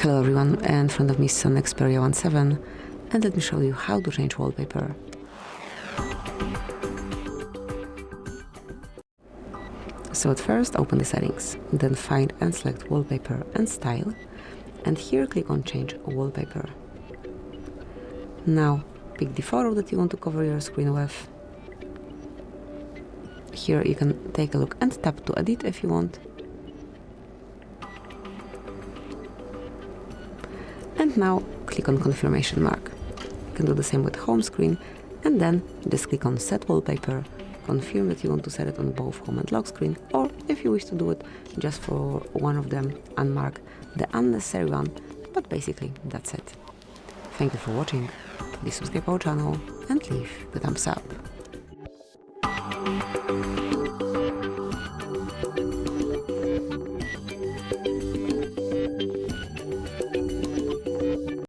Hello everyone, in front of me is SONY Xperia 17, and let me show you how to change wallpaper. So at first open the settings, then find and select wallpaper and style, and here click on change wallpaper. Now pick the photo that you want to cover your screen with. Here you can take a look and tap to edit if you want. And now click on confirmation mark. You can do the same with home screen, and then just click on set wallpaper, confirm that you want to set it on both home and lock screen, or if you wish to do it just for one of them, unmark the unnecessary one, but basically that's it. Thank you for watching, please subscribe our channel and leave the thumbs up.